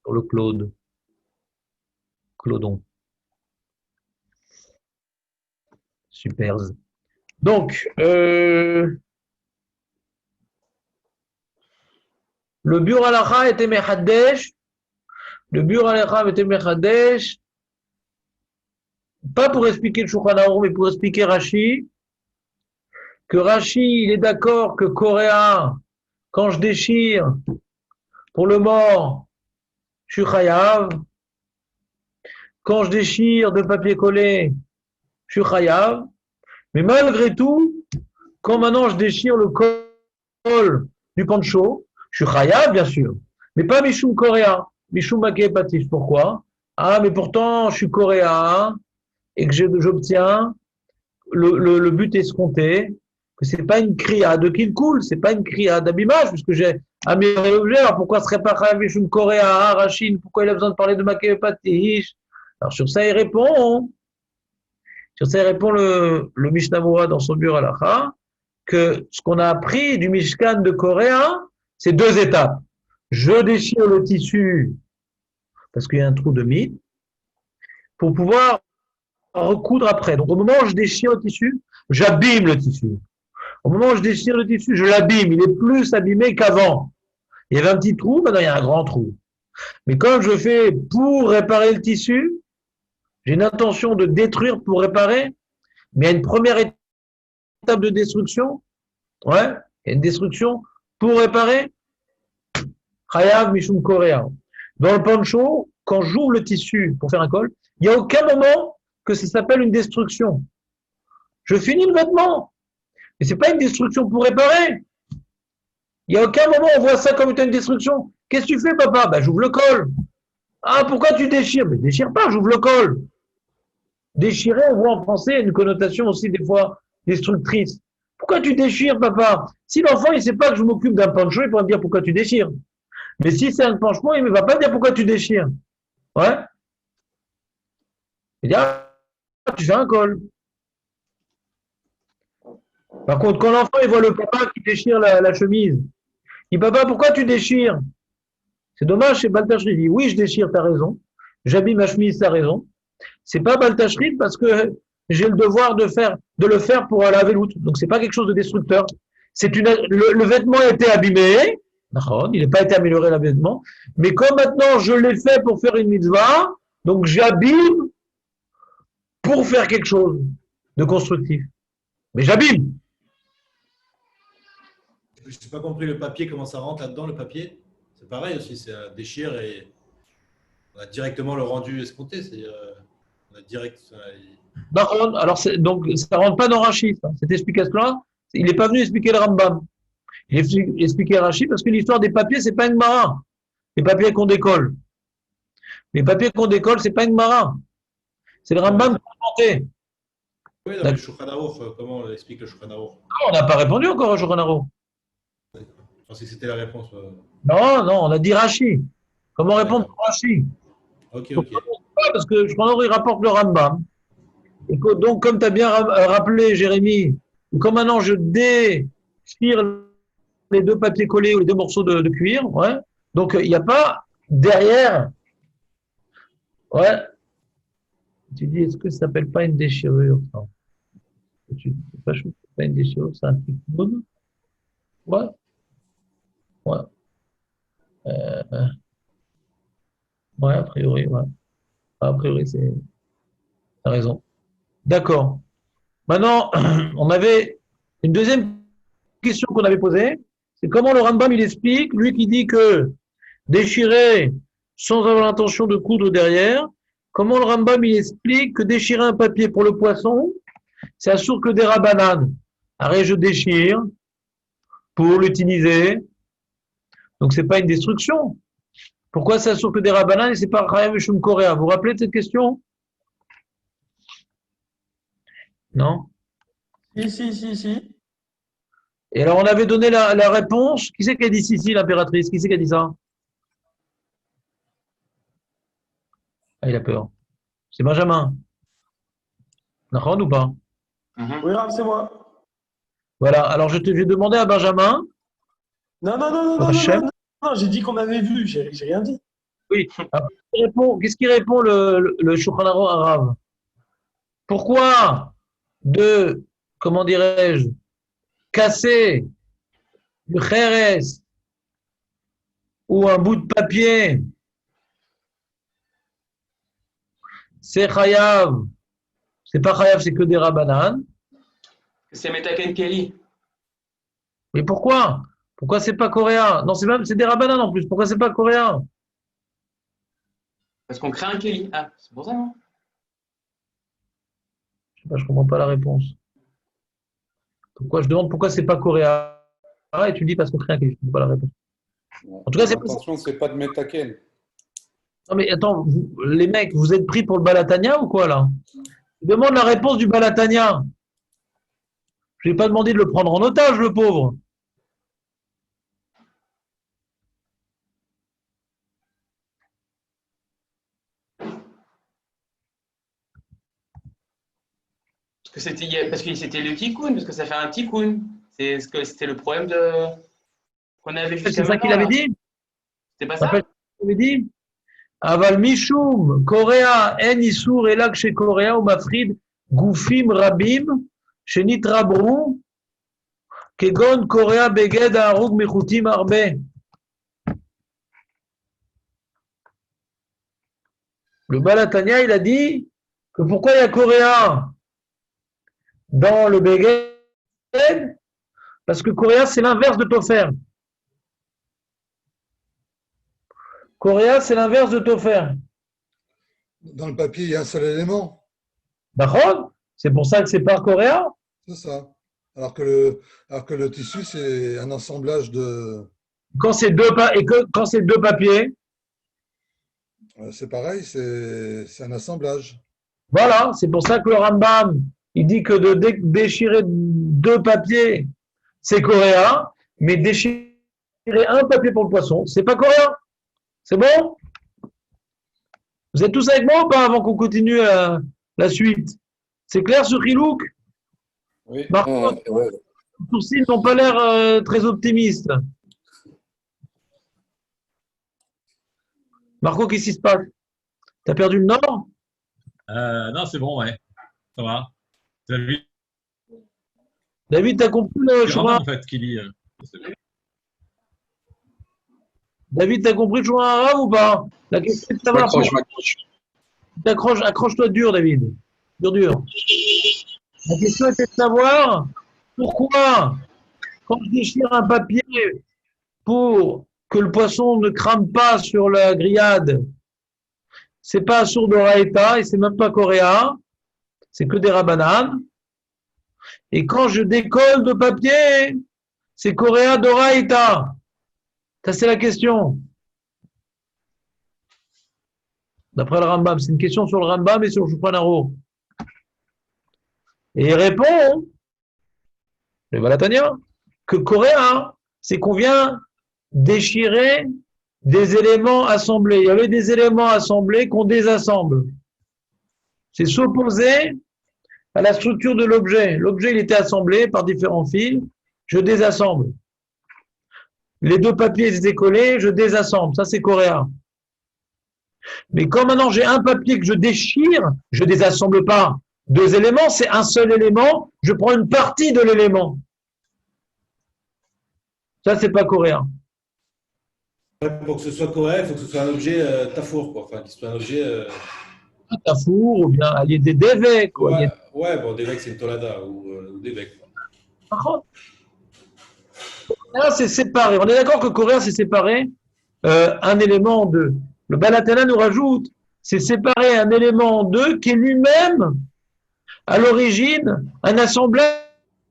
sur le Claude, Clodon. Super. Donc, le Biur Halacha était Mechadesh. Le Biur Halacha était Mechadesh, pas pour expliquer le Shulchan Aruch, mais pour expliquer Rashi, que Rashi, il est d'accord que Coréen, quand je déchire pour le mort, je suis chayav. Quand je déchire de papier collé, je suis chayav. Mais malgré tout, quand maintenant je déchire le col du poncho, je suis chayav, bien sûr. Mais pas Mishum Coréen, Mishum Maké Patish. Pourquoi? Ah, mais pourtant, je suis coréen et que j'obtiens le but escompté, que c'est pas une kriya de Kilkul, c'est pas une kriya d'abîmage, puisque j'ai amélioré l'objet. Alors pourquoi serait pas Chayav Mishum Coréen, Rachid? Pourquoi il a besoin de parler de Maké Patish? Alors sur ça, il répond. Sur ça, il répond le Mishnah Moura dans son Biur Halacha, que ce qu'on a appris du Mishkan de Coréen, c'est deux étapes. Je déchire le tissu parce qu'il y a un trou de mythe pour pouvoir recoudre après. Donc au moment où je déchire le tissu, j'abîme le tissu. Au moment où je déchire le tissu, je l'abîme. Il est plus abîmé qu'avant. Il y avait un petit trou, maintenant il y a un grand trou. Mais quand je fais pour réparer le tissu, j'ai une intention de détruire pour réparer, mais il y a une première étape de destruction. Ouais, il y a une destruction pour réparer. Chayav Mishum Korea. Dans le poncho, quand j'ouvre le tissu pour faire un col, il n'y a aucun moment que ça s'appelle une destruction. Je finis le vêtement. Mais c'est pas une destruction pour réparer. Il n'y a aucun moment où on voit ça comme une destruction. Qu'est-ce que tu fais, papa? Ben, j'ouvre le col. Ah, pourquoi tu déchires? Mais déchire pas, j'ouvre le col. Déchirer, on voit en français une connotation aussi des fois destructrice. Pourquoi tu déchires, papa? Si l'enfant il sait pas que je m'occupe d'un poncho, il pourra me dire pourquoi tu déchires. Mais si c'est un penchement, il ne va pas me dire pourquoi tu déchires. Ouais. Il dit, ah, tu fais un col. Par contre, quand l'enfant il voit le papa qui déchire la chemise, il dit, papa, pourquoi tu déchires? C'est dommage, c'est Baltachrit. Il dit, oui, je déchire, t'as raison. J'habille ma chemise, t'as raison. C'est pas Baltachrit parce que j'ai le devoir de le faire pour laver l'outre. Donc c'est pas quelque chose de destructeur. Le vêtement a été abîmé. Il n'a pas été amélioré, le vêtement. Mais comme maintenant je l'ai fait pour faire une mitzvah, donc j'abîme pour faire quelque chose de constructif. Mais j'abîme. Je n'ai pas compris le papier, comment ça rentre là-dedans, le papier. C'est pareil aussi, c'est un déchire et on a directement le rendu escompté. C'est-à-dire, on a direct. Alors, donc, ça ne rentre pas dans Rachid, cette explication-là. Il n'est pas venu expliquer le Rambam. Il est expliqué Rachid parce que l'histoire des papiers, c'est pas une mara. Les papiers qu'on décolle. Les papiers qu'on décolle, c'est pas une mara. C'est le Rambam qui a inventé. Oui, non, mais le Shulchan Aruch, comment on explique le Shulchan Aruch? On n'a pas répondu encore à Johanaro. Je pensais que c'était la réponse. Non, non, on a dit Rachid. Comment répondre à Rachid? Ok, Donc, ok. parce que Johanaro, il rapporte le Rambam. Et que, donc, comme tu as bien rappelé, Jérémy, comme maintenant je déchire les deux papiers collés ou les deux morceaux de cuir, ouais. Donc, il n'y a pas derrière, ouais. Tu dis, est-ce que ça s'appelle pas une déchirure, ça? C'est pas une déchirure, c'est un truc. Ouais, ouais. Euh, ouais, a priori, ouais. A priori, t'as raison. D'accord. Maintenant, on avait une deuxième question qu'on avait posée, c'est comment le Rambam il explique, lui qui dit que déchirer sans avoir l'intention de coudre derrière, comment le Rambam il explique que déchirer un papier pour le poisson, c'est assur que des rabananes. Arrête, je déchire pour l'utiliser, donc c'est pas une destruction. Pourquoi c'est assur que des rabananes et c'est pas Chayav Mishum Korea? Vous vous rappelez de cette question? Non? Si. Et alors, on avait donné la réponse. Qui c'est qui a dit si, l'impératrice? Qui c'est qui a dit ça? Ah, il a peur. C'est Benjamin. D'accord ou pas? Oui, Rav, c'est moi. Voilà. Alors, je vais demander à Benjamin. Non, Hachem. j'ai dit qu'on avait vu, j'ai rien dit. Oui. Alors, qu'est-ce qu'il répond le Shulchan Aruch à Rav? Pourquoi comment dirais-je, casser le kheres ou un bout de papier, c'est chayav, c'est pas chayav, c'est que des rabbanan. C'est Metaken Kelly. Mais pourquoi? Pourquoi c'est pas coréen? Non, c'est des rabbanan en plus. Pourquoi c'est pas coréen? Parce qu'on crée un Kelly. Ah, c'est pour ça, non? Je sais pas, je comprends pas la réponse. Je demande pourquoi c'est pas coréen et tu me dis parce qu'on crée un Kelly. Je comprends pas la réponse. En tout cas, c'est pas ça. Attention, c'est pas de Metaken. Non mais attends, les mecs, vous êtes pris pour le Balatania ou quoi là? Je demande la réponse du Balatania. Je n'ai pas demandé de le prendre en otage, le pauvre. Parce que c'était le tikkun, parce que ça fait un tikkun. C'était le problème qu'on avait jusqu'à C'est ça qu'il avait dit? C'était pas ça? Il avait dit Aval Mishum, Korea, En Isur, Elak chez Korea, ou Mafrid, Goufim, Rabim, chez Nitrabrou, Kegon, Korea, Beged, Arug, Mechutim, Arbe. Le Balatania, il a dit que pourquoi il y a Korea dans le Beged? Parce que Korea, c'est l'inverse de Tofer. Korea, c'est l'inverse de Tofer. Dans le papier, il y a un seul élément. D'accord? C'est pour ça que c'est pas Korea. C'est ça. Alors que le tissu, c'est un assemblage de. Quand c'est quand c'est deux papiers, C'est pareil, c'est un assemblage. voilà, c'est pour ça que le Rambam, il dit que de déchirer deux papiers, c'est coréen, mais déchirer un papier pour le poisson, c'est pas coréen. C'est bon? Vous êtes tous avec moi ou pas avant qu'on continue la suite? C'est clair ce Chilouk? Oui. Marco, Ouais. les sourcils n'ont pas l'air très optimistes. Marco, qu'est-ce qui se passe? T'as perdu le nord? Non, c'est bon, ouais. Ça va. David, David, t'as compris le c'est chemin? Rambam, en fait, qui lit. David, t'as compris le chemin arabe ou pas? La question est de savoir. Accroche-toi dur, David. Dur. La question était de savoir pourquoi, quand je déchire un papier pour que le poisson ne crame pas sur la grillade, c'est pas sourd d'Oraïta et c'est même pas coréen, c'est que des rabananes. Et quand je décolle de papier, c'est coréen d'Oraïta. Ça, c'est la question. D'après le Rambam, c'est une question sur le Rambam et sur le Shulchan Aruch. Et il répond, le Balatania, que coréen, c'est qu'on vient déchirer des éléments assemblés. Il y avait des éléments assemblés qu'on désassemble. C'est s'opposer à la structure de l'objet. L'objet, il était assemblé par différents fils. Je désassemble. Les deux papiers étaient collés, je désassemble. Ça, c'est coréen. Mais quand maintenant j'ai un papier que je déchire, je désassemble pas deux éléments, c'est un seul élément, je prends une partie de l'élément. Ça, c'est pas coréen. Pour que ce soit correct, il faut que ce soit un objet tafour, quoi. Enfin, qu'il soit un objet. Un tafour ou bien allié des dévèques. Ouais, bon, Devek, c'est une tolada ou Devek. Par contre, là, c'est séparé. On est d'accord que coréen, c'est séparé un élément en deux. Le Balatana nous rajoute, c'est séparer un élément en deux qui est lui-même, à l'origine, un assemblage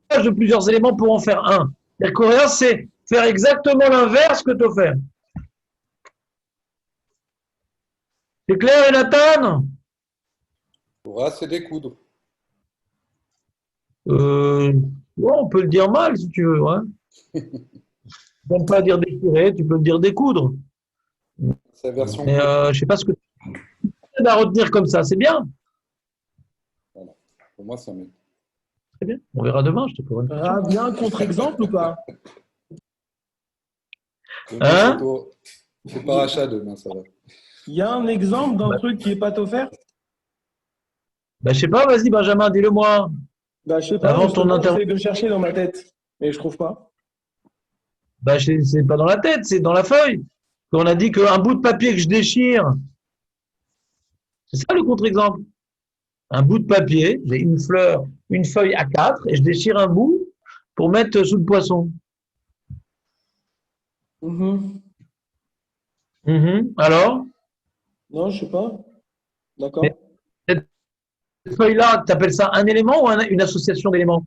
de plusieurs éléments pour en faire un. Le coréen, c'est faire exactement l'inverse que Tofer. C'est clair, Nathan? Torah, c'est découdre. Ouais, on peut le dire mal si tu veux. Hein. J'aime pas dire déchirer, tu peux le dire découdre. C'est la version. Mais je sais pas ce que tu vas retenir comme ça, c'est bien. Voilà. Pour moi, ça m'aide. Très bien. On verra demain, je te pourrai. Bien un contre-exemple ou pas? Demain, Hein? c'est pas rachat demain, ça va. Il y a un exemple d'un truc qui n'est pas offert? Bah, je sais pas, vas-y, Benjamin, dis-le-moi. Bah, je sais pas, Avant ton justement, intervention. j'essaie de chercher dans ma tête, mais je trouve pas. Bah, c'est pas dans la tête, c'est dans la feuille. On a dit qu'un bout de papier que je déchire, c'est ça le contre-exemple. Un bout de papier, j'ai une fleur, une feuille A4, et je déchire un bout pour mettre sous le poisson. Mhm. Alors, Non, je sais pas. D'accord. mais cette feuille-là, tu appelles ça un élément ou une association d'éléments,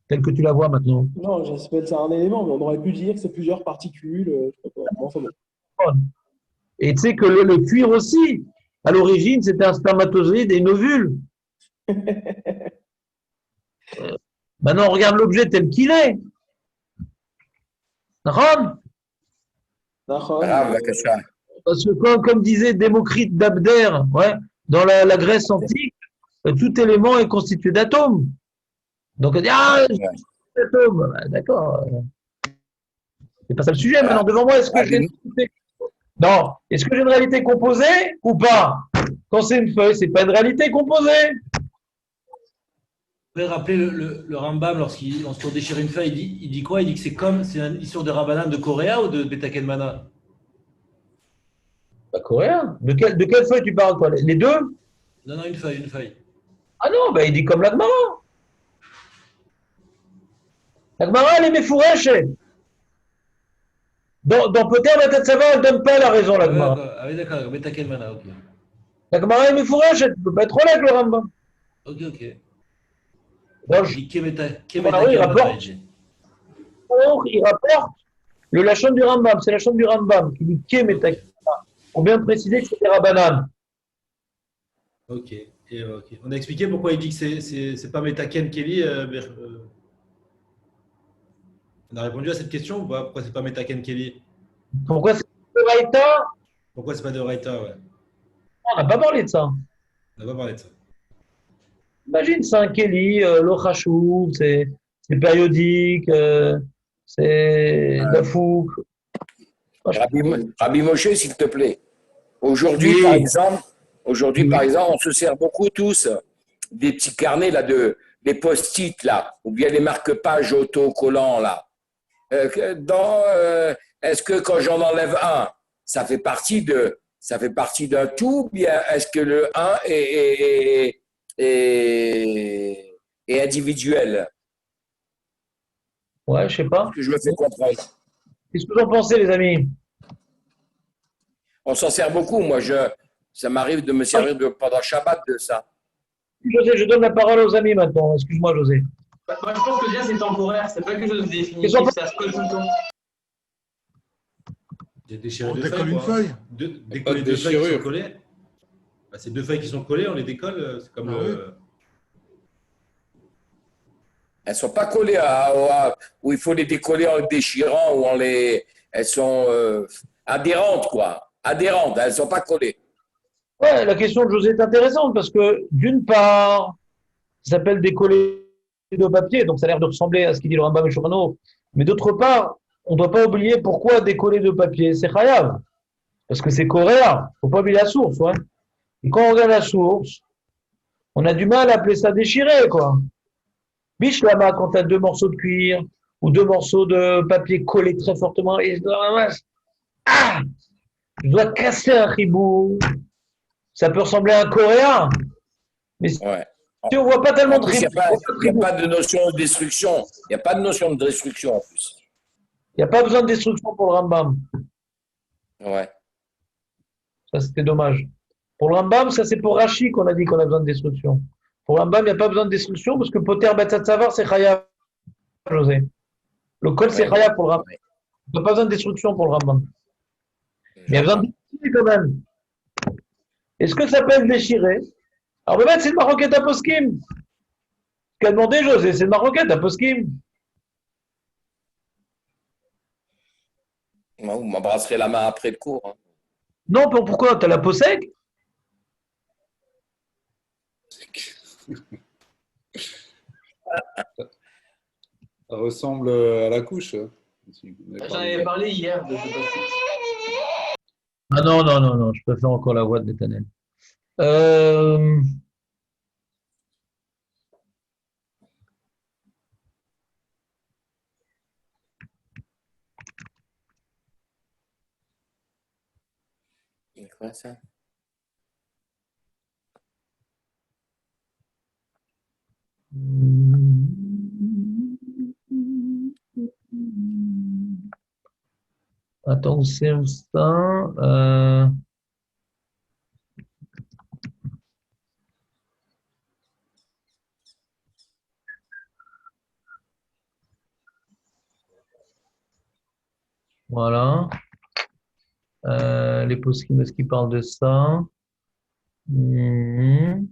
telle que tu la vois maintenant? Non, j'appelle ça un élément, mais on aurait pu dire que c'est plusieurs particules. Je sais pas quoi. Bon, enfin bon. Et tu sais que le cuir aussi, à l'origine, c'était un spermatozoïde et une ovule. Maintenant, on regarde l'objet tel qu'il est. Ron, D'accord. Grave, la question. parce que comme disait Démocrite d'Abdère, ouais, dans la Grèce antique, tout élément est constitué d'atomes. Donc on dit ah, c'est atomes. Bah, d'accord. C'est pas ça le sujet maintenant. Devant moi, est-ce que j'ai une réalité... Non. Est-ce que j'ai une réalité composée ou pas? Quand c'est une feuille, c'est pas une réalité composée. Vous pouvez rappeler le Rambam lorsqu'on déchire une feuille, il dit quoi? Il dit que c'est une histoire de Rabbanan de Corée ou de Betakenmana? Bah, coréen. De quelle feuille tu parles, quoi? Les deux? Non, non, une feuille, une feuille. Ah non, bah, il dit comme l'Agmara. L'Agmara, elle est méfourèche. Dans Poter, la tête savoir, elle donne pas la raison, l'Agmara. Ah oui, d'accord, Betakenmana, ok. L'Agmara est méfourèche, elle ne peut pas être honnête, le Rambam. Ok, ok. Donc, Il dit il Kemetakenmana, rapporte, il dit. il rapporte le Lachon du Rambam. C'est Lachon du Rambam qui dit Kemetak. Pour bien préciser que c'était Rabbanan. Ok. Ok. On a expliqué pourquoi il dit que c'est pas Metaken Kelly. On a répondu à cette question ou pas? Pourquoi c'est pas Metaken Kelly? Pourquoi c'est de Raïta? Pourquoi c'est pas de Raïta? Ouais. On n'a pas parlé de ça. On n'a pas parlé de ça. Imagine, c'est un Kelly, l'Ochachou, c'est périodique, c'est Dafouk. Rabbi Moshe, s'il te plaît. Aujourd'hui, Oui. par exemple, on se sert beaucoup tous des petits carnets là des post-it là, ou bien des marque-pages autocollants là. Est-ce que quand j'en enlève un, ça fait partie d'un tout, ou bien est-ce que le un est individuel? Ouais, je sais pas. Que je me fais comprendre. Qu'est-ce que vous en pensez, les amis? On s'en sert beaucoup. Ça m'arrive de me servir pendant Shabbat de ça. José, je donne la parole aux amis maintenant. Excuse-moi, José. Bah, moi, je pense que déjà, c'est temporaire. C'est pas quelque chose de définitif. Ils sont pas- Ça se colle tout le temps. J'ai déchiré On deux décolle feuilles. une quoi. feuille. Décoller deux feuilles qui sont collées. Bah, c'est deux feuilles qui sont collées, on les décolle. C'est comme Ah Elles ne sont pas collées où il faut les décoller en les déchirant ou elles sont adhérentes, quoi. Adhérentes, elles ne sont pas collées. Ouais, la question de José est intéressante parce que, d'une part, ça s'appelle décoller de papier, donc ça a l'air de ressembler à ce qu'il dit le Rambam et Shulchan. Mais d'autre part, on ne doit pas oublier pourquoi décoller de papier. C'est chayav, parce que c'est coréen. Il ne faut pas oublier la source. Ouais. Et quand on regarde la source, on a du mal à appeler ça déchiré, quoi. Biche là-bas, quand tu as deux morceaux de cuir ou deux morceaux de papier collés très fortement, et je dois casser un ribou. Ça peut ressembler à un coréen, mais si Ouais. on voit pas tellement En de plus, il ribou, n'y a pas de notion de destruction. Il n'y a pas de notion de destruction en plus. il n'y a pas besoin de destruction pour le Rambam. Ouais. Ça, c'était dommage. Pour le Rambam, ça, c'est pour Rashi qu'on a dit qu'on a besoin de destruction. Pour le Rambam, il n'y a pas besoin de destruction parce que Poter Batzat Savar, c'est Chayav, José. Le col, c'est Chayav pour le Rambam. Il n'y a pas besoin de destruction pour le Rambam. Mais il y a besoin de déchirer quand même. Est-ce que ça peut être déchiré? Alors, peut-être c'est le Maroquette à Poskim. Ce qu'a demandé José, c'est le Maroquette à Poskim. Vous m'embrasserez la main après le cours. Hein. Non, pourquoi? Tu as la peau sec? Ça ressemble à la couche. J'en avais parlé hier de ce post-it. Ah non, non, non, non, je préfère encore la voix de Netanel. Euh, C'est quoi ça? Attends, c'est ça. Voilà. Les poskim, est-ce qu'ils parlent de ça? Mhm.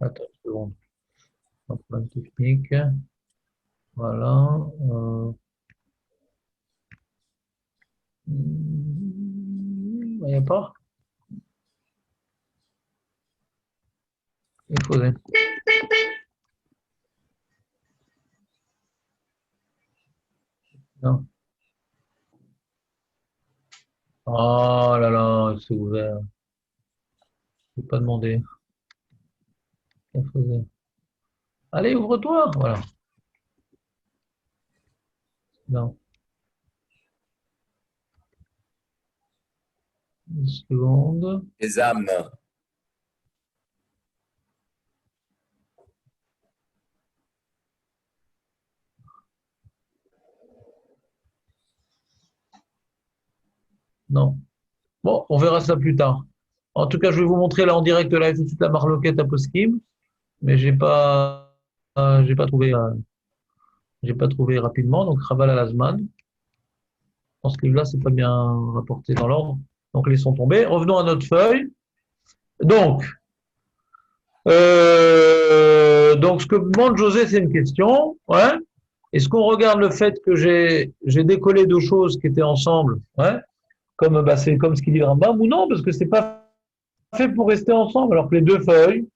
Attends une seconde. Un problème technique. Voilà. Il n'y a pas? Il faudrait. Non. Oh là là, c'est ouvert. Je ne pas demander. Il faudrait. Allez, ouvre-toi. Voilà. Non. Une seconde. Les âmes. Non. Bon, on verra ça plus tard. En tout cas, je vais vous montrer là en direct live tout de suite la marloquette à Poskim, mais j'ai pas trouvé rapidement. Donc Raval à Lazman. Dans ce livre-là, c'est pas bien rapporté dans l'ordre. Donc laissons tomber. Revenons à notre feuille. Donc, donc ce que demande José, c'est une question. Ouais. Est-ce qu'on regarde le fait que j'ai décollé deux choses qui étaient ensemble, ouais, comme bah, c'est comme ce qu'il dit le Rambam, ou non, parce que c'est pas fait pour rester ensemble, alors que les deux feuilles,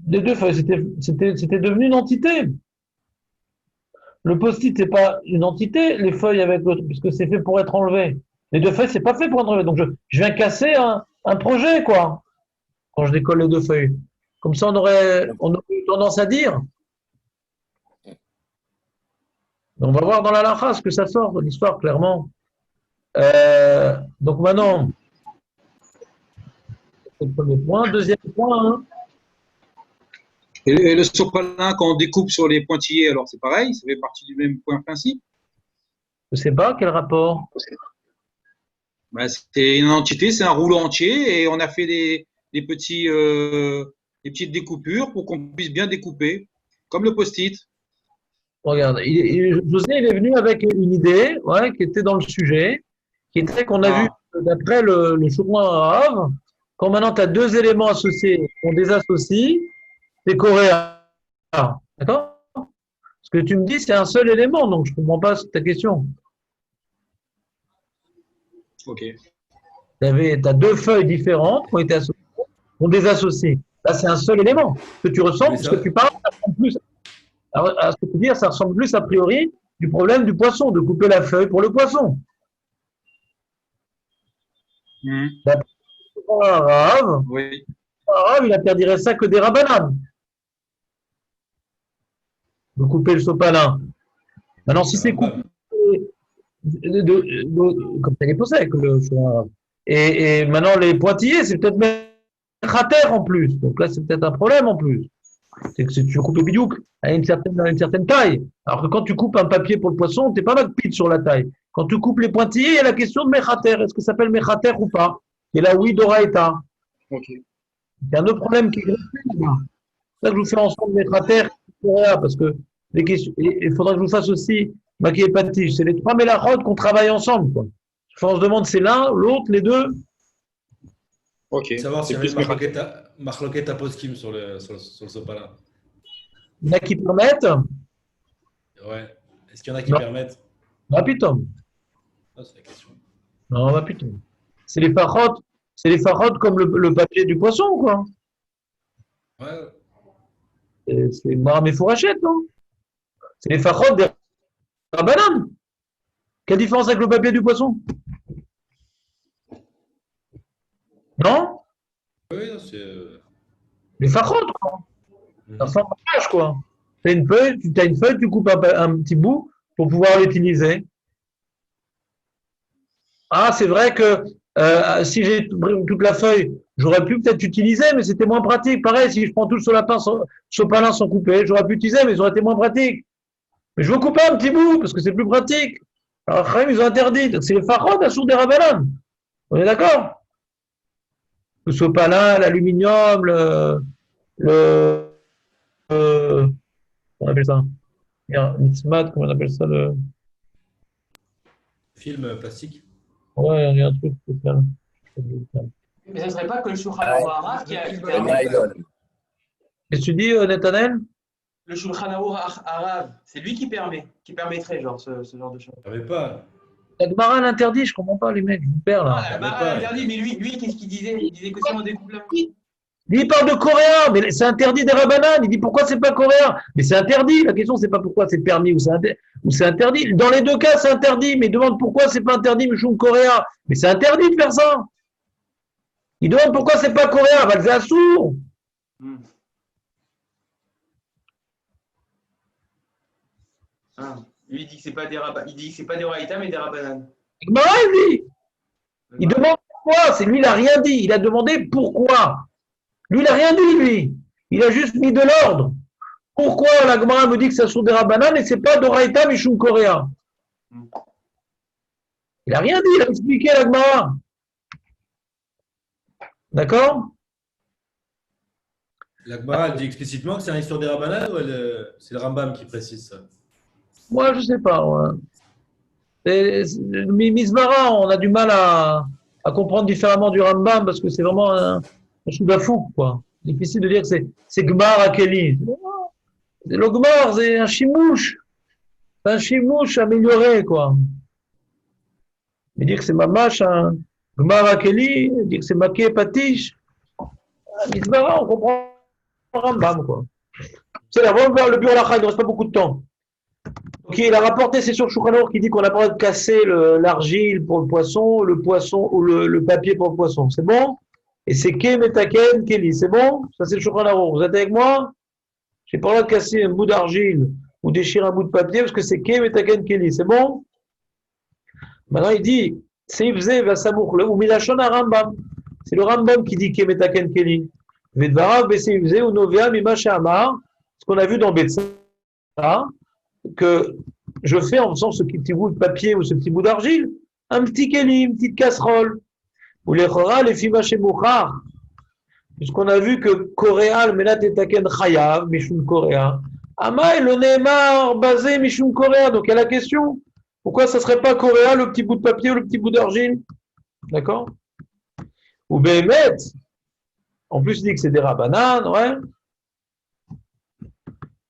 c'était devenu une entité. Le post-it, c'est pas une entité, les feuilles avec l'autre, puisque c'est fait pour être enlevé. Les deux feuilles, c'est pas fait pour être enlevé. Donc je viens casser un projet, quoi, quand je décolle les deux feuilles. Comme ça, on aurait eu tendance à dire. On va voir dans la lacha ce que ça sort de l'histoire, clairement. Donc maintenant, c'est le premier point. Deuxième point, hein, Et le sopalin, quand on découpe sur les pointillés, alors c'est pareil, ça fait partie du même point principe. je sais pas quel rapport. Ben, c'est une entité, c'est un rouleau entier et on a fait des des petites découpures pour qu'on puisse bien découper, comme le post-it. Regarde, José, il est venu avec une idée, ouais, qui était dans le sujet, qui était qu'on a vu, Ah, d'après le Shulchan Arav, quand maintenant tu as deux éléments associés, on désassocie, c'est coréen. D'accord? Ce que tu me dis, c'est un seul élément, donc je ne comprends pas ta question. ok. Tu as deux feuilles différentes qui ont été associées, on désassocie. Là, c'est un seul élément. Ce que tu ressens, Mais ce que tu parles, ça ressemble plus à ce que tu dis, ça ressemble plus a priori du problème du poisson, de couper la feuille pour le poisson. Mhm. D'après l'arabe, Oui. il interdirait ça que des rabbanan, de couper le sopalin. Maintenant, si C'est c'est coupé Rambam. comme ça, il est posé avec le choix arabe. Et maintenant, les pointillés, c'est peut-être même cratère en plus. Donc là, c'est peut-être un problème en plus. C'est que si tu coupes le bidiouk à une certaine taille. Alors que quand tu coupes un papier pour le poisson, tu n'es pas pile sur la taille. Quand tu coupes les pointillés, il y a la question de mechater. Est-ce que ça s'appelle mechater ou pas? Et là, oui, Doraïta. Ok. Il y a un autre problème qui est greffé, là. C'est ça que je vous fais ensemble mechater, parce que les questions, il faudra que je vous fasse aussi Maki et Patish. C'est les trois mélachot qu'on travaille ensemble, quoi. On se demande c'est l'un, l'autre, les deux. Ok. Savoir s'il C'est y avait plus une mes marloquette à poskim sur le sopalin. Il y en a qui permettent. Ouais. Est-ce qu'il y en a qui Non, permettent? rapitum. Ah, c'est la question. Non, bah putain. C'est les fachotes comme le papier du poisson, quoi. Ouais. C'est Maram et Fourachette, non? C'est les fachotes des Rabbanan. Quelle différence avec le papier du poisson? Non? Oui, non, c'est. Les fachotes, quoi. Mhm. Ça ressemble à page, quoi. Tu as une feuille, tu coupes un petit bout pour pouvoir l'utiliser. Ah, c'est vrai que si j'ai toute la feuille, j'aurais pu peut-être utiliser, mais c'était moins pratique. Pareil, si je prends tout le sopalin sans couper, j'aurais pu utiliser, mais ça aurait été moins pratique. Mais je veux couper un petit bout parce que c'est plus pratique. Alors, Chaim, ils ont interdit. Donc, c'est les farod à sourd des Rabbanan. On est d'accord? Le sopalin, l'aluminium, le comment on appelle ça? Il y a un mitzmat, comment on appelle ça? Film plastique. Ouais, il y a un truc spécial. Mais ça ne serait pas que le Shulchan Aruch Harav qui Le permet. nylon. Qu'est-ce que tu dis, Netanel? Le Shulchan Aruch Harav, c'est lui qui permettrait genre ce genre de choses. Ça n'avait pas. La Gemara l'interdit, je comprends pas les mecs, je vous perds Ah, là. la Mara a interdit, mais lui qu'est-ce qu'il disait? Il disait que si on découpe la Lui, il parle de coréen, mais c'est interdit des Rabbanan. Il dit pourquoi c'est pas coréen? Mais c'est interdit. La question, c'est pas pourquoi c'est permis ou c'est interdit. Dans les deux cas, c'est interdit, mais il demande pourquoi c'est pas interdit, mais je suis coréen. Mais c'est interdit de faire ça. Il demande pourquoi c'est pas coréen. Bah, c'est assourd. Ah, lui il dit que c'est pas des il dit que c'est pas des Raïta mais des Rabbanan. Gemara, il dit. Il demande pourquoi. C'est lui, il n'a rien dit. Il a demandé pourquoi. Lui, il n'a rien dit, lui. Il a juste mis de l'ordre. Pourquoi la Gemara me dit que c'est sur des Rabbanan et c'est pas d'Oraïta Mishum Coréen? Il n'a rien dit, il a expliqué la Gemara. D'accord? La Gemara, elle dit explicitement que c'est un histoire des Rabbanan ou c'est le Rambam qui précise ça? Moi, je sais pas. Ouais. Mizmara, on a du mal à comprendre différemment du Rambam parce que c'est vraiment un choudafou, quoi. Difficile de dire que c'est Gmar Akeli. Le Gmar, c'est un chimouche. C'est un chimouche amélioré, quoi. Mais dire que c'est Mamash, un Gmar Akeli, dire que c'est Maké Patish. Mizmara, on comprend le Rambam, quoi. C'est là, on va voir le bureau à la il ne reste pas beaucoup de temps. Ok, il a rapporté, c'est sur Shulchan Aruch qui dit qu'on n'a pas le droit de casser l'argile pour le poisson ou le papier pour le poisson. C'est bon? Et c'est Ke Metaken Keli. C'est bon? Ça, c'est le Shulchan Aruch. Vous êtes avec moi? J'ai pas le droit de casser un bout d'argile ou déchirer un bout de papier parce que c'est Ke Metaken Keli. C'est bon? Maintenant, il dit Seif Ze Vasamuch ou Milachon Rambam. C'est le Rambam qui dit Ke Metaken Keli. Vedvarav Beseif Ze ou Novea Mima She'amar. Ce qu'on a vu dans Betsa. Que je fais en faisant ce petit bout de papier ou ce petit bout d'argile, un petit keli, une petite casserole. Ou les chora, les fima chez Mouchar. Puisqu'on a vu que Koréa, le menat etaken chayav, Mishum Koréa. Amaï, le Neymar, basé Mishum Koréa. Donc il y a la question, pourquoi ça ne serait pas Koréa, le petit bout de papier ou le petit bout d'argile? D'accord? Ou Behemet, en plus il dit que c'est des Rabbanan, ouais.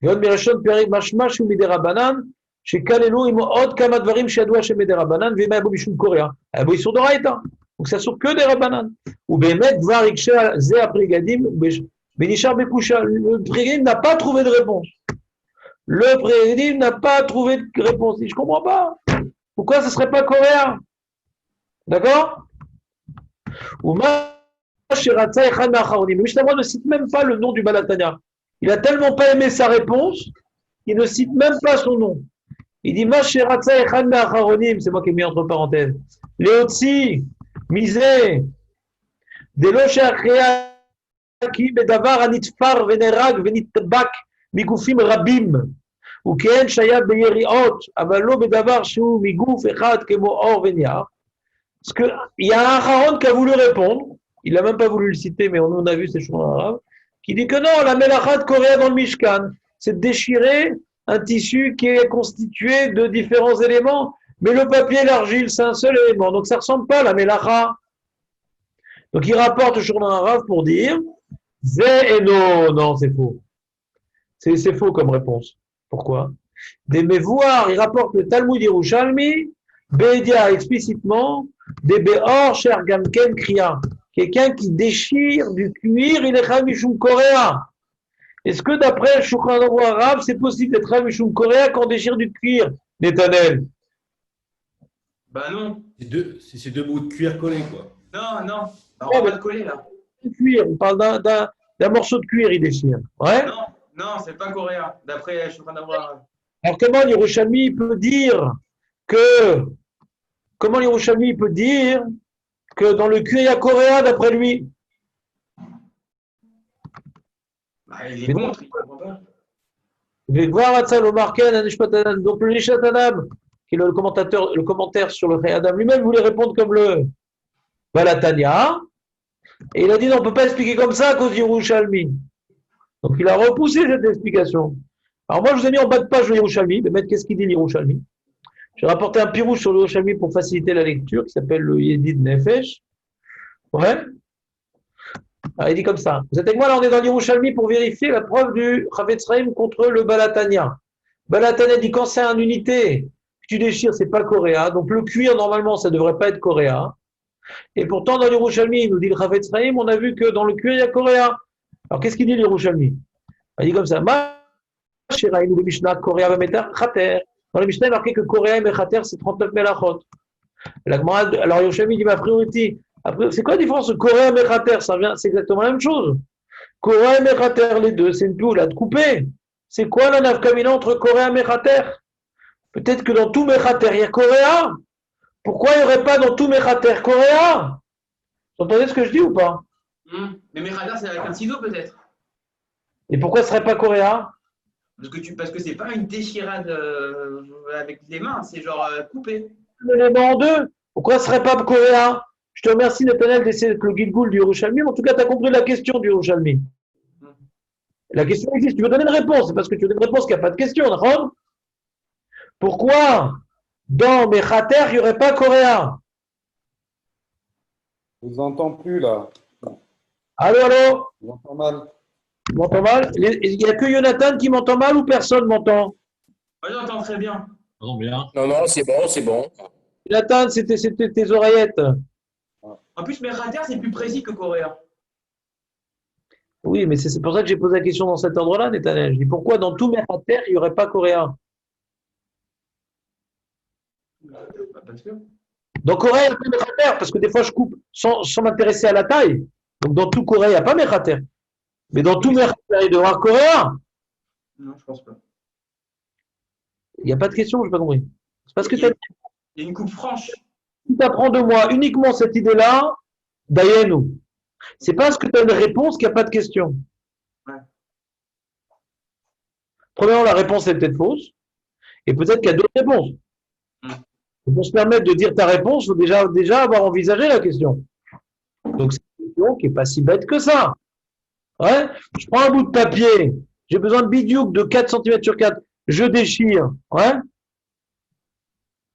ועוד מראשון פרק משמע שהוא מדי רבנן, שכללו עמו עוד כמה דברים שידוע שמדי רבנן, ואם היה בו משום קוריאה, היה בו איסור דאורייתא. Donc ça sort que des רבנן. ובאמת כבר הקשה זה הפריגדים, ונשאר בקושה. Le Prégadim n'a pas trouvé de réponse. Le Prégadim n'a pas trouvé de réponse. Je ne comprends pas. Pourquoi ce ne serait pas coréen? D'accord? ומה שרצה אחד מהאחרונים. משתמע ne cite même pas le nom du Balatania. Il a tellement pas aimé sa réponse, qu'il ne cite même pas son nom. Il dit, c'est moi qui ai mis entre parenthèses. Léotsi, Misé, Deloshaki, Bedavar, Anitfar, Venerag, Venitbak, Migoufim Rabim, ou Ken Shayab Beyeriot, Avalo Bedavar, Shou, Migouf, Echad, Kemo Or, Veniar. Parce qu'il y a un Aharon qui a voulu répondre, il n'a même pas voulu le citer, mais on a vu ces choses en arabe, qui dit que non, la melachat de Corée dans le Mishkan, c'est de déchirer un tissu qui est constitué de différents éléments, mais le papier et l'argile, c'est un seul élément, donc ça ne ressemble pas à la melacha. Donc il rapporte le journal arabe pour dire, Zé et non, c'est faux. C'est faux comme réponse. Pourquoi? Des mévoirs, il rapporte le Talmud Yerushalmi, Bédia explicitement, Des Béor, cher Gamken, Kriya. Quelqu'un qui déchire du cuir, il est Chayav Mishum Korea. Est-ce que d'après le Shulchan Aruch arabe, c'est possible d'être Chayav Mishum Korea quand on déchire du cuir, Netanel? Bah non. Si c'est deux bouts de cuir collés, quoi. Non, non. Alors, on va le coller là. Cuir, on parle d'un morceau de cuir, il déchire. Ouais. Non, non, c'est pas coréen. D'après, je suis en train d'avoir. Alors comment l'Yerushalmi peut dire que dans le cuir il y a Korea d'après lui? Bah, il est contre, il comprend pas. Donc le Nishat Adam, qui est le commentaire sur le Chayei Adam lui-même, voulait répondre comme le Balatania. Et il a dit non, on ne peut pas expliquer comme ça à cause du Yerushalmi. Donc il a repoussé cette explication. Alors moi je vous ai mis en bas de page le Yerushalmi, mais mettre qu'est-ce qu'il dit le Yerushalmi. J'ai rapporté un pirouche sur le Yerushalmi pour faciliter la lecture, qui s'appelle le Yedid Nefesh. Ouais. Alors, il dit comme ça. Vous êtes avec moi, là on est dans le Yerushalmi pour vérifier la preuve du Chavetz Chaim contre le Balatania. Balatania dit quand c'est une unité que tu déchires, c'est pas Korea. Donc le cuir, normalement, ça ne devrait pas être Korea. Et pourtant, dans l'Yerushalmi, il nous dit le Chavetz Chaim, on a vu que dans le cuir, il y a Korea. Alors, qu'est-ce qu'il dit l'Yerushalmi? Il dit comme ça. Ma Shiraïnu le Mishnah, Korea va mettre Khater. Dans le Mishnah, il est marqué que Korea et Mechater, c'est 39 melachot. Alors, Yerushalmi dit ma priorité. Après, c'est quoi la différence de Korea et Mechater? C'est exactement la même chose. Korea et Mechater, les deux, c'est une poule de couper. C'est quoi la nafkamina entre Korea et Mechater? Peut-être que dans tout Mechater, il y a Korea. Pourquoi il n'y aurait pas dans tout Mechater Korea? Vous entendez ce que je dis ou pas? Mais Mechater, c'est avec un ciseau peut-être. Et pourquoi ce ne serait pas Korea? Parce que c'est pas une déchirade avec les mains, c'est genre coupé. Les mains en deux. Pourquoi ce ne serait pas Korea? Je te remercie, Nathanaël, d'essayer avec le Gilgoul du Yerushalmi. En tout cas, tu as compris la question du Yerushalmi. La question existe. Tu veux donner une réponse. C'est parce que tu veux donner une réponse qu'il n'y a pas de question, d'accord? Pourquoi dans Mechater, il n'y aurait pas Korea? Je vous entends plus là. Allô, allô? Je vous entends mal. Tu m'entends mal? Il n'y a que Jonathan qui m'entend mal ou personne m'entend? Moi, j'entends très bien. Pardon, bien. Non, non, c'est bon, c'est bon. Jonathan, c'était tes oreillettes. En plus, Mechater, c'est plus précis que coréen. Oui, mais c'est pour ça que j'ai posé la question dans cet ordre-là, Netanel. Je dis pourquoi dans tout Mechater, il n'y aurait pas Korea? Parce que. Dans Corée, il n'y a pas Mechater, parce que des fois, je coupe sans m'intéresser à la taille. Donc, dans tout Corée, il n'y a pas Mechater. Mais dans tout Mechater, il doit y avoir Korea. Non, je pense pas. Il n'y a pas de question, je n'ai pas compris. C'est parce que Il y a une coupe franche. tu apprends de moi uniquement cette idée-là, Dayenu. C'est parce que tu as une réponse qu'il n'y a pas de question. Ouais. Premièrement, la réponse est peut-être fausse. Et peut-être qu'il y a d'autres réponses. Pour se permettre de dire ta réponse, il faut déjà avoir envisagé la question. Donc, c'est une question qui n'est pas si bête que ça. Ouais. Je prends un bout de papier. J'ai besoin de bidiouk de 4 cm sur 4. Je déchire. Ouais.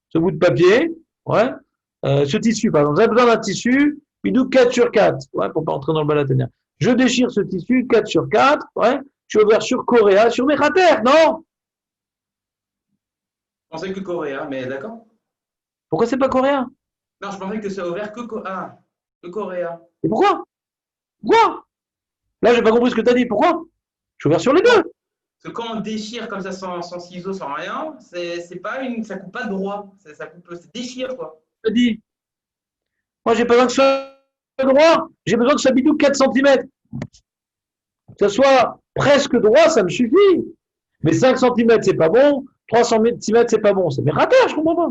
Ce bout de papier. Ouais. Ce tissu, par exemple. J'ai besoin d'un tissu. Bidiouk 4 sur 4. Ouais, pour pas entrer dans le balatanien. Je déchire ce tissu 4 sur 4. Ouais. Je suis ouvert sur Korea, sur Mechater, non? Je pensais que coréen, mais d'accord. Pourquoi c'est pas coréen? Non, je pensais que c'est ouvert que coréen. Et pourquoi? Pourquoi? Là, j'ai pas compris ce que tu as dit. Pourquoi? Je suis ouvert sur les deux. Parce que quand on déchire comme ça sans ciseaux, sans rien, c'est pas ça coupe pas droit. Ça déchire quoi. Je te dis. Moi, j'ai pas besoin que ce soit droit. J'ai besoin que ça bidou 4 cm. Que ce soit presque droit, ça me suffit. Mais 5 cm, c'est pas bon. 3 cm, c'est pas bon. C'est mes rateurs, je comprends pas.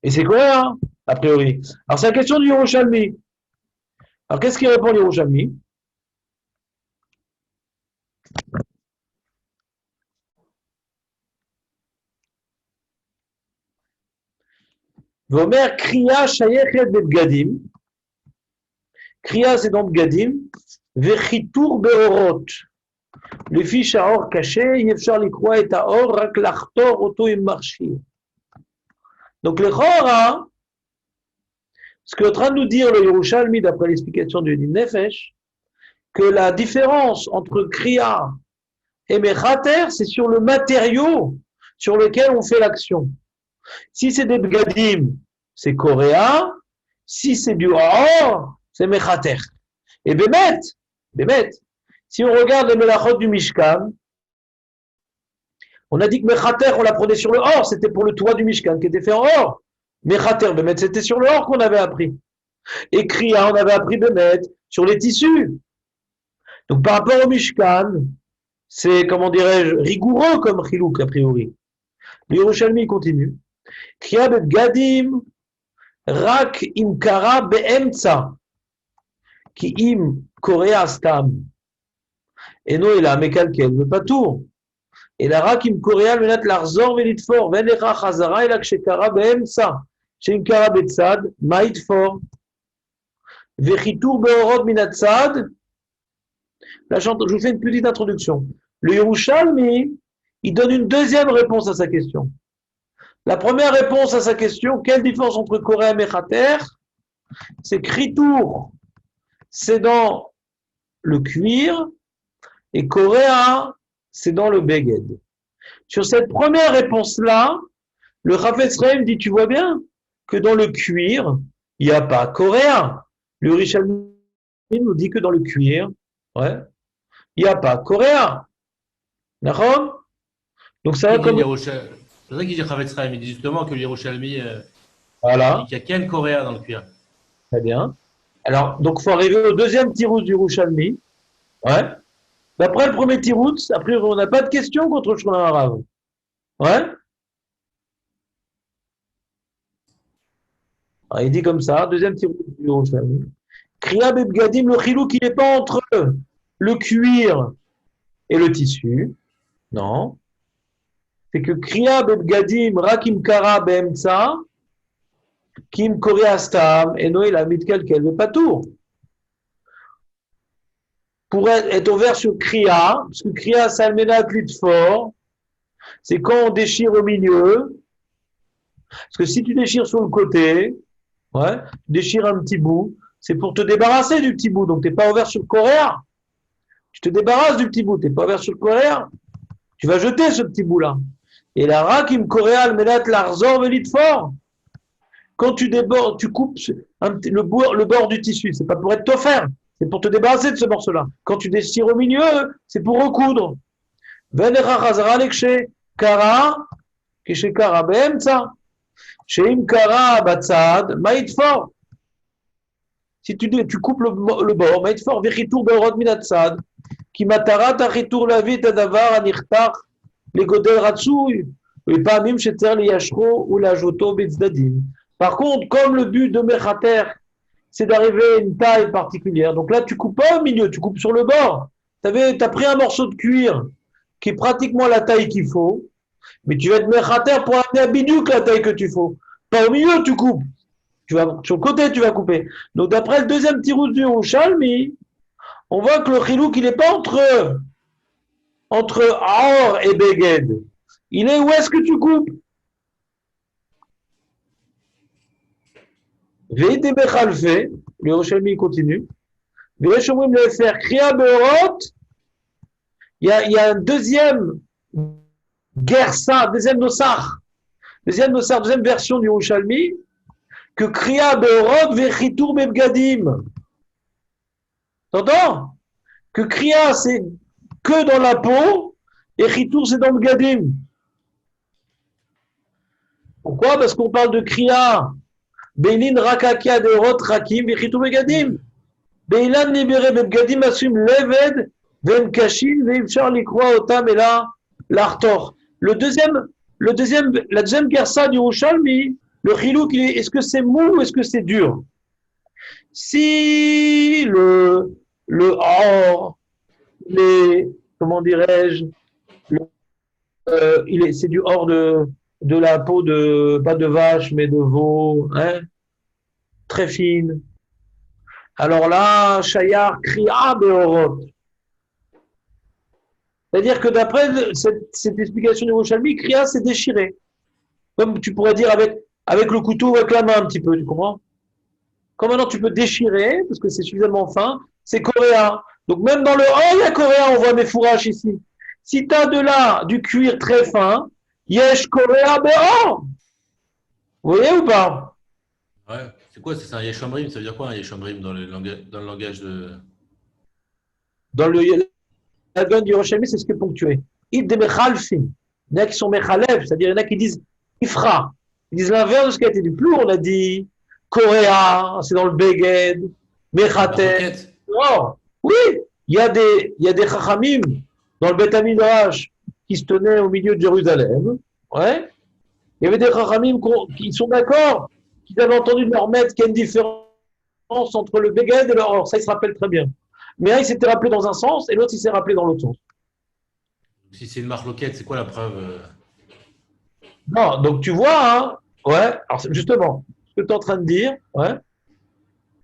Et c'est cohérent, a priori. Alors, c'est la question du Yerushalmi. Alors, qu'est-ce qu'il répond l'Yerushalmi? Vomer kriya shayechet bebgadim. Kriya, c'est donc bgadim. Vechitour beorot. Le fiche à or caché, yefchar likroa et à or, rak lachtor auto im marchir. Donc, le Chora, ce qu'est en train de nous dire le Yerushalmi, d'après l'explication du Din Nefesh, que la différence entre Kriya et Mechater, c'est sur le matériau sur lequel on fait l'action. Si c'est des bgadim, c'est korea. Si c'est du or, c'est mechater. Et bémet, si on regarde les melachot du Mishkan, on a dit que mechater, on l'apprenait sur le or, c'était pour le toit du Mishkan qui était fait en or. Mechater, bémet, c'était sur le or qu'on avait appris. Et kriya, on avait appris bémet sur les tissus. Donc par rapport au Mishkan, c'est, comment dirais-je, rigoureux comme chilouk a priori. Le Yerushalmi continue. Kriya bet gadim rak im kara be'emtsa ki im korea stam. Et non, il a mekalkel, mais pas tout. Et la rak im korea menat l'arzor velitfor venecha chazara ela kshekara be'emtsa sheim kara betzad ma'itfor vechitur beorod minatzad. Là, je vous fais une petite introduction. Le Yerushalmi, il donne une deuxième réponse à sa question. La première réponse à sa question, quelle différence entre Korea et Mechater? C'est Kritour, c'est dans le cuir, et Korea, c'est dans le Beged. Sur cette première réponse-là, le Chafetz Chaim dit, tu vois bien, que dans le cuir, il n'y a pas Korea. Le Yerushalmi nous dit que dans le cuir, ouais, il n'y a pas Korea. D'accord? Donc ça va comme... C'est vrai qu'il dit Chafetz Chaim, il dit justement que le Yerushalmi, Voilà. il y a qu'un Coréa dans le cuir. Très bien. Alors, donc, il faut arriver au deuxième tirouz du Yerushalmi. Ouais. D'après le premier tirouz, après, on n'a pas de questions contre le Shulchan Arav. Ouais. Alors, il dit comme ça, deuxième tirouz du Yerushalmi. Kriya bebgadim, le chilou qui n'est pas entre le cuir et le tissu. Non. C'est que Kriya bebgadim rakim kara be'emtsa kim korea stam et noé la mitkel qu'elle veut pas tout. Pour être ouvert sur Kriya, parce que Kriya c'est almenat litfor, c'est quand on déchire au milieu. Parce que si tu déchires sur le côté, ouais, tu déchires un petit bout, c'est pour te débarrasser du petit bout. Donc, tu n'es pas ouvert sur le coréen. Tu te débarrasses du petit bout, tu n'es pas ouvert sur le coréen. Tu vas jeter ce petit bout-là. Et la rakim koréa almenat l'arzor velitfor. Quand tu débordes, tu coupes le bord du tissu. C'est pas pour être offert, c'est pour te débarrasser de ce morceau-là. Quand tu déchires au milieu, c'est pour recoudre. Venecha chazara lekshe kara, keshe kara be'emtsa. Sheim kara batzad, ma'itfor. Si tu coupes le bord, ma'itfor vechitur beorod minatzad, ki matara tachitur lavit adavar anichtach legodel ratsouy, et pas mim sheter liyashro ou lajoto betzdadim. Par contre, comme le but de Mechater, c'est d'arriver à une taille particulière, donc là, tu coupes pas au milieu, tu coupes sur le bord. Tu as pris un morceau de cuir qui est pratiquement la taille qu'il faut, mais tu vas être Mechater pour amener à bidiouk la taille que tu faut. Pas au milieu, tu coupes. Sur le côté, tu vas couper. Donc, d'après le deuxième tirouz du Yerushalmi, on voit que le chilouk, il n'est pas entre Aor et Beged. Il est où est-ce que tu coupes? Ve'ite bechalfe, le Yerushalmi continue. Ve'eshomrim lefer kriya beorot. Il y a un deuxième gersa, deuxième version du Yerushalmi, que kriya beorot ve'chitur bebgadim. T'entends? Que kriya c'est que dans la peau et chitur c'est dans le gadim. Pourquoi? Parce qu'on parle de kriya. Beilin rakakia de rot rakim vechitu begadim. Beilan libéré begadim assume leved ven kashin veimchar likroa otam et là l'artor. La deuxième gersa du Yerushalmi, le chilouk, est-ce que c'est mou ou est-ce que c'est dur? Si le or, comment dirais-je, c'est du or de la peau pas de vache, mais de veau, hein, très fine. Alors là, Shayar kriya beorot. C'est-à-dire que d'après cette explication du Yerushalmi, kriya c'est déchiré. Comme tu pourrais dire avec le couteau, avec la main un petit peu, tu comprends? Comme maintenant tu peux déchirer, parce que c'est suffisamment fin, c'est coréen. Donc même dans le il y a coréen, on voit mes fourrages ici. Si tu as du cuir très fin, yesh koréa beor. Vous voyez ou pas? Ouais. C'est quoi? C'est un Yeshomrim? Ça veut dire quoi un Yeshomrim dans dans le langage de. Dans le Lagon du Yerushalmi, c'est ce qui est ponctué. Id de Mechalfin. Il y en a qui sont Mechalev, c'est-à-dire il y en a qui disent Ifra. Ils disent l'inverse de ce qui a été dit. Plus on a dit Korea, c'est dans le Beged, Mechatet. Marloquette. Non, oui, il y a des Chachamim dans le Beth Midrash qui se tenaient au milieu de Jérusalem. Ouais. Il y avait des Chachamim qui sont d'accord, qui avaient entendu de leur maître qu'il y a une différence entre le Beged et le Or. Ça, ils se rappellent très bien. Mais un, il s'était rappelé dans un sens et l'autre, il s'est rappelé dans l'autre sens. Si c'est une marloquette, c'est quoi la preuve? Non, donc tu vois, hein, ouais, alors justement, ce que tu es en train de dire, ouais.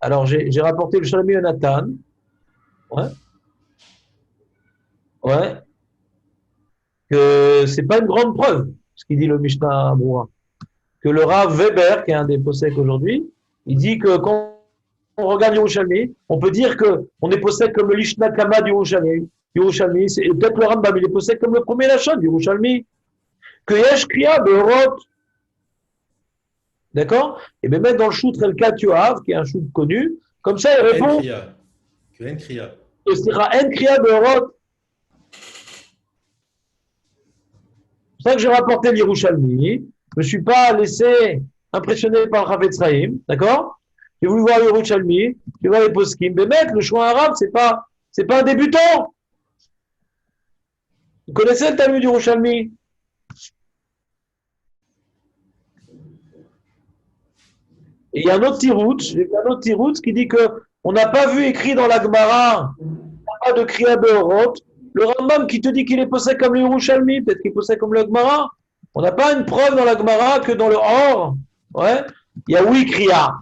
Alors j'ai rapporté le Shalom Yonatan, ouais, ouais, que c'est pas une grande preuve, ce qu'il dit le Mishnah Moura. Que le Rav Weber, qui est un des possèques aujourd'hui, il dit que quand on regarde Yerushalmi, on peut dire que on est possèque comme le Lishna Kama du Yerushalmi, c'est peut-être le Rambam, il est possèque comme le premier Lachon du Yerushalmi. Que Yesh Kriya Beorot, d'accord? Et bien mettre dans le shoot Relka Tuav, qui est un shoot connu, comme ça il répond. Que En Kriya. C'est sera En Kriya Beorot. C'est pour ça que j'ai rapporté l'Yerushalmi. Je ne me suis pas laissé impressionner par le Chavetz Chaim, d'accord? J'ai voulu voir l'Yerushalmi, j'ai voir les poskim. Mais mettre le choix arabe, c'est pas un débutant. Vous connaissez le Talmud du Yerushalmi? Et il y a un autre tirout qui dit que on n'a pas vu écrit dans la Gemara, pas de Kriya Beorot. Le Rambam qui te dit qu'il est possède comme le Yerushalmi, peut-être qu'il est possède comme le Gemara. On n'a pas une preuve dans la Gemara que dans le Or, ouais, il y a oui Kriya.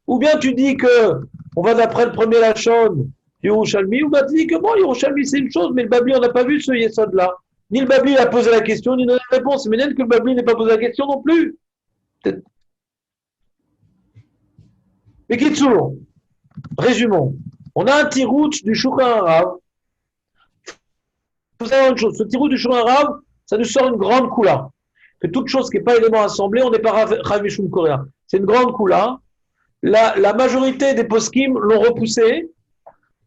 Ou bien tu dis que on va d'après le premier Lachon du Yerushalmi, ou bien tu dis que bon, Yerushalmi c'est une chose, mais le Babli, on n'a pas vu ce Yesod-là. Ni le Babli a posé la question, ni donné la réponse. Mais même que le Babli n'ait pas posé la question non plus. Peut-être. Mais Kitsour, résumons. On a un tirout du Shulchan Arav. Il faut savoir une chose. Ce tirout du Shulchan Arav, ça nous sort une grande coula. Que toute chose qui n'est pas élément assemblé, on n'est pas Rav Mishum Korea. C'est une grande coula. La majorité des poskim l'ont repoussé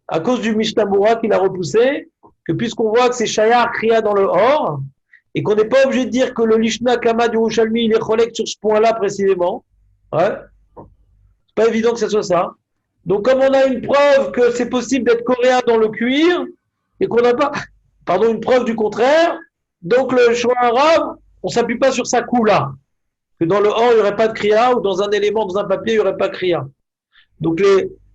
à cause du Mishnah Moura qui l'a repoussé, que puisqu'on voit que c'est Shayar Kriya dans le Or, et qu'on n'est pas obligé de dire que le Lishna Kama du Yerushalmi, il est cholek sur ce point-là précisément. Ouais. C'est pas évident que ce soit ça. Donc, comme on a une preuve que c'est possible d'être coréen dans le cuir, et qu'on n'a pas, une preuve du contraire, donc le choix arabe, on s'appuie pas sur sa coula. Que dans le or, il n'y aurait pas de kriya, ou dans un élément, dans un papier, il n'y aurait pas de kriya. Donc,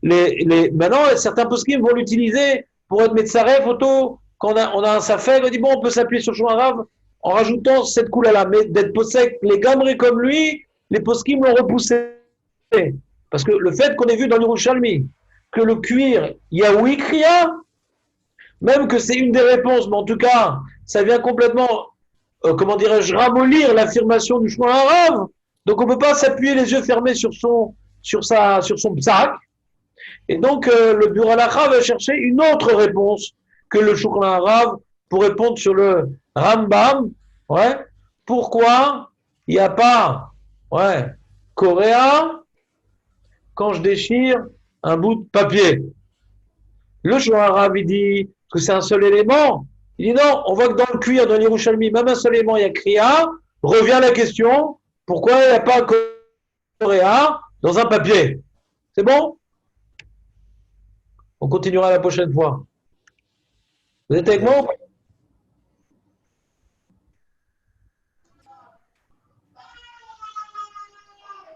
maintenant, certains poskim vont l'utiliser pour être médecin photo. Quand on a un safek, on dit bon, on peut s'appuyer sur le choix arabe en rajoutant cette coula-là. Mais d'être possèque, les gamrés comme lui, les poskim l'ont repoussé. Parce que le fait qu'on ait vu dans l'Yerushalmi que le cuir, il y a oui kriya, même que c'est une des réponses, mais en tout cas, ça vient complètement, comment dirais-je, ramollir l'affirmation du choix arabe. Donc on ne peut pas s'appuyer les yeux fermés sur son psak. Et donc le bureau halakha va chercher une autre réponse que le choix arabe pour répondre sur le Rambam. Ouais. Pourquoi il n'y a pas, ouais, Coréa quand je déchire un bout de papier? Le Shoah arabe, il dit que c'est un seul élément. Il dit non, on voit que dans le cuir, dans l'Yerushalmi, même un seul élément, il y a Kriya. Revient la question, pourquoi il n'y a pas Coréa dans un papier? C'est bon? On continuera la prochaine fois. Vous êtes avec moi?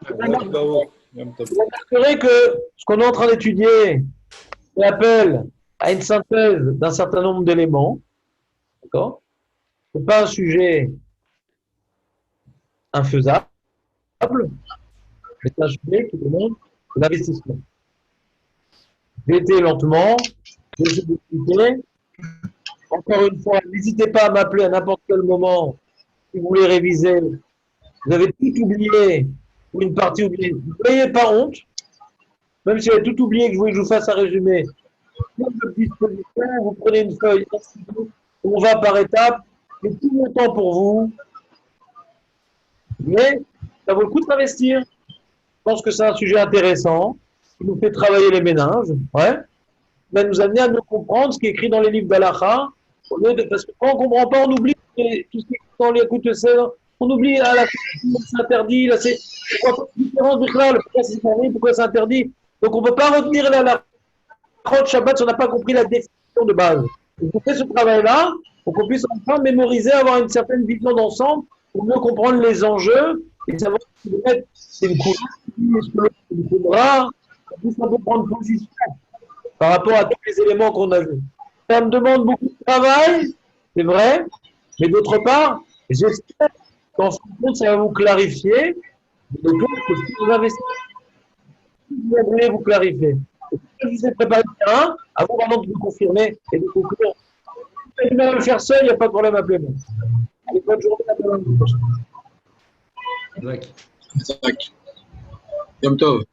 Vous remarquerez que ce qu'on est en train d'étudier, on appelle à une synthèse d'un certain nombre d'éléments. D'accord? Ce n'est pas un sujet infaisable, mais c'est un sujet qui demande de l'investissement. J'ai été lentement, je vais vous expliquer. Encore une fois, n'hésitez pas à m'appeler à n'importe quel moment si vous voulez réviser. Vous avez tout oublié ou une partie oubliée. N'ayez pas honte, même si vous avez tout oublié que je voulais que je vous fasse un résumé. Vous prenez une feuille, on va par étapes, j'ai tout mon temps pour vous, mais Ça vaut le coup de s'investir. Je pense que c'est un sujet intéressant qui nous fait travailler les méninges. Ouais. Va nous amener à mieux comprendre ce qui est écrit dans les livres d'Alaha. Parce que quand on ne comprend pas, on oublie tout ce qui est écrit dans les écoutes, on oublie la c'est interdit, là, c'est pourquoi pas différence pourquoi c'est interdit, pourquoi c'est interdit. Donc on ne peut pas retenir la Shabbat si on n'a pas compris la définition de base. Donc, on fait ce travail-là pour qu'on puisse enfin mémoriser, avoir une certaine vision d'ensemble pour mieux comprendre les enjeux et savoir si c'est une couleur, est-ce que c'est une couleur, on puisse un peu prendre position par rapport à tous les éléments qu'on a vus. Ça me demande beaucoup de travail, c'est vrai, mais d'autre part, j'espère qu'en fin de compte, ça va vous clarifier le fait que si vous investissez, vous voulez vous clarifier. Je vous ai préparé le terrain, à vous vraiment de vous confirmer et de conclure. Vous pouvez même le faire seul, il n'y a pas de problème, appelez-moi. Allez, bonne journée, à demain. Jacques. Yom Tov.